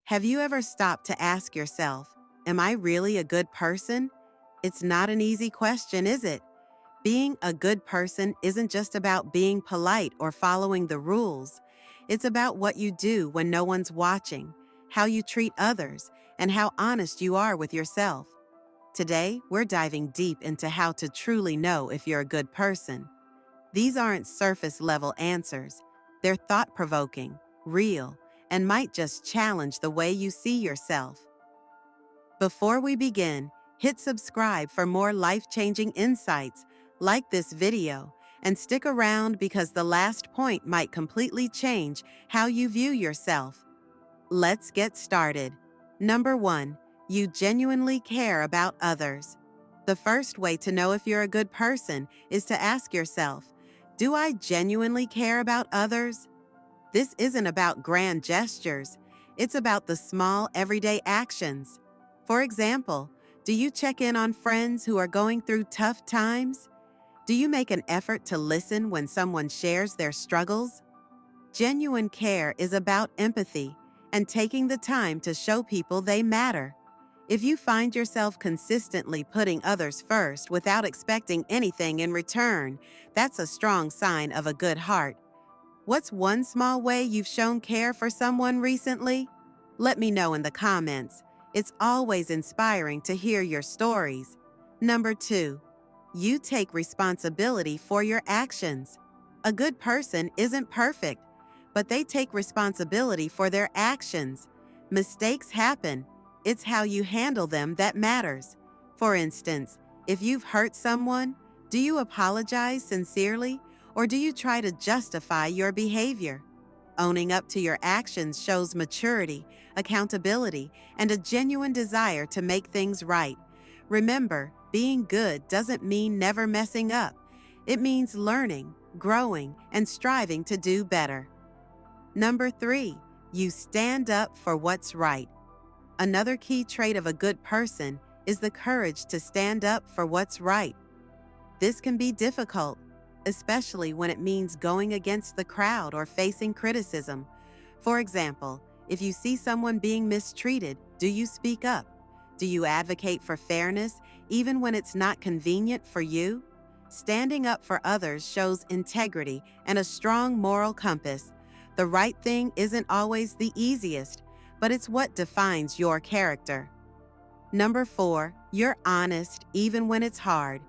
Have you ever stopped to ask yourself, am I really a good person? It's not an easy question, is it? Being a good person isn't just about being polite or following the rules. It's about what you do when no one's watching, how you treat others, and how honest you are with yourself. Today, we're diving deep into how to truly know if you're a good person. These aren't surface level answers. They're thought provoking, real, and might just challenge the way you see yourself. Before we begin, hit subscribe for more life-changing insights, like this video, and stick around because the last point might completely change how you view yourself. Let's get started. Number 1, you genuinely care about others. The first way to know if you're a good person is to ask yourself, do I genuinely care about others? This isn't about grand gestures. It's about the small, everyday actions. For example, do you check in on friends who are going through tough times? Do you make an effort to listen when someone shares their struggles? Genuine care is about empathy and taking the time to show people they matter. If you find yourself consistently putting others first without expecting anything in return, that's a strong sign of a good heart. What's one small way you've shown care for someone recently? Let me know in the comments. It's always inspiring to hear your stories. Number 2, you take responsibility for your actions. A good person isn't perfect, but they take responsibility for their actions. Mistakes happen. It's how you handle them that matters. For instance, if you've hurt someone, do you apologize sincerely? Or do you try to justify your behavior? Owning up to your actions shows maturity, accountability, and a genuine desire to make things right. Remember, being good doesn't mean never messing up. It means learning, growing, and striving to do better. Number 3, you stand up for what's right. Another key trait of a good person is the courage to stand up for what's right. This can be difficult, especially when it means going against the crowd or facing criticism. For example, if you see someone being mistreated, do you speak up? Do you advocate for fairness even when it's not convenient for you? Standing up for others shows integrity and a strong moral compass. The right thing isn't always the easiest, but it's what defines your character. Number 4, you're honest even when it's hard.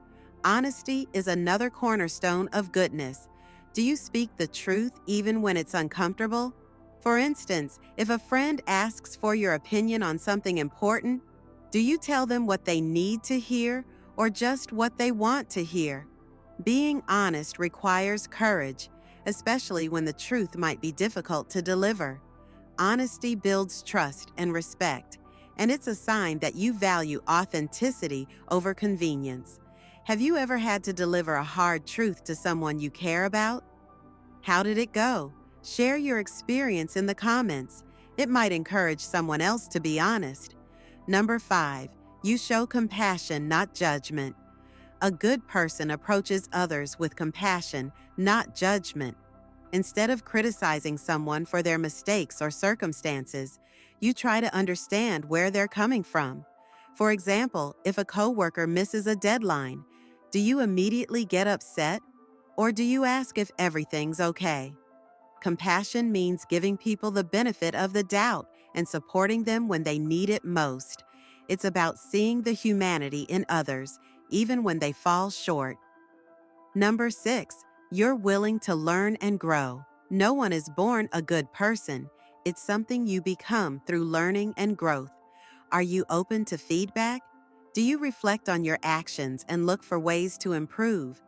Honesty is another cornerstone of goodness. Do you speak the truth even when it's uncomfortable? For instance, if a friend asks for your opinion on something important, do you tell them what they need to hear or just what they want to hear? Being honest requires courage, especially when the truth might be difficult to deliver. Honesty builds trust and respect, and it's a sign that you value authenticity over convenience. Have you ever had to deliver a hard truth to someone you care about? How did it go? Share your experience in the comments. It might encourage someone else to be honest. Number 5, you show compassion, not judgment. A good person approaches others with compassion, not judgment. Instead of criticizing someone for their mistakes or circumstances, you try to understand where they're coming from. For example, if a coworker misses a deadline, do you immediately get upset? Or do you ask if everything's okay? Compassion means giving people the benefit of the doubt and supporting them when they need it most. It's about seeing the humanity in others, even when they fall short. Number 6, you're willing to learn and grow. No one is born a good person. It's something you become through learning and growth. Are you open to feedback? Do you reflect on your actions and look for ways to improve?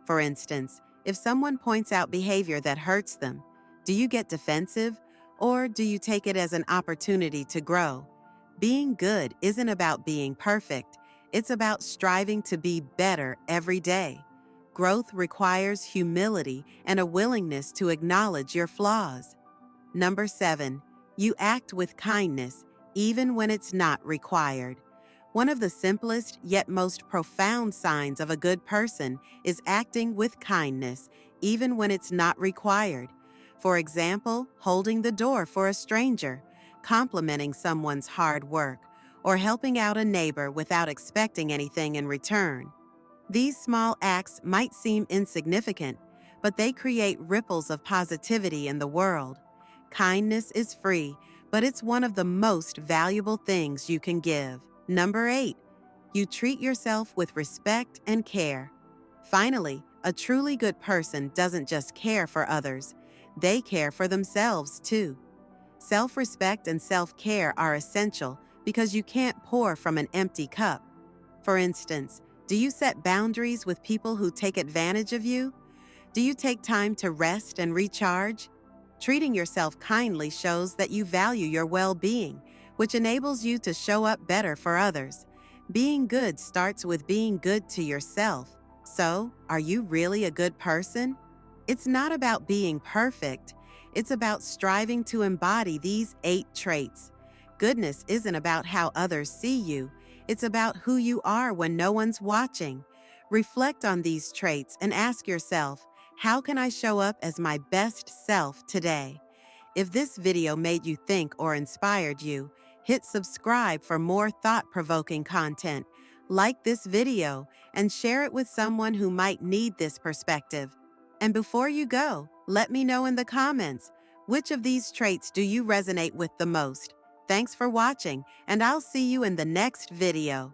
For instance, if someone points out behavior that hurts them, do you get defensive or do you take it as an opportunity to grow? Being good isn't about being perfect. It's about striving to be better every day. Growth requires humility and a willingness to acknowledge your flaws. Number 7, you act with kindness even when it's not required. One of the simplest yet most profound signs of a good person is acting with kindness, even when it's not required. For example, holding the door for a stranger, complimenting someone's hard work, or helping out a neighbor without expecting anything in return. These small acts might seem insignificant, but they create ripples of positivity in the world. Kindness is free, but it's one of the most valuable things you can give. Number 8, you treat yourself with respect and care. Finally, a truly good person doesn't just care for others, they care for themselves too. Self-respect and self-care are essential because you can't pour from an empty cup. For instance, do you set boundaries with people who take advantage of you? Do you take time to rest and recharge? Treating yourself kindly shows that you value your well-being, which enables you to show up better for others. Being good starts with being good to yourself. So, are you really a good person? It's not about being perfect. It's about striving to embody these 8 traits. Goodness isn't about how others see you. It's about who you are when no one's watching. Reflect on these traits and ask yourself, how can I show up as my best self today? If this video made you think or inspired you, hit subscribe for more thought-provoking content. Like this video and share it with someone who might need this perspective. And before you go, let me know in the comments, which of these traits do you resonate with the most? Thanks for watching, and I'll see you in the next video.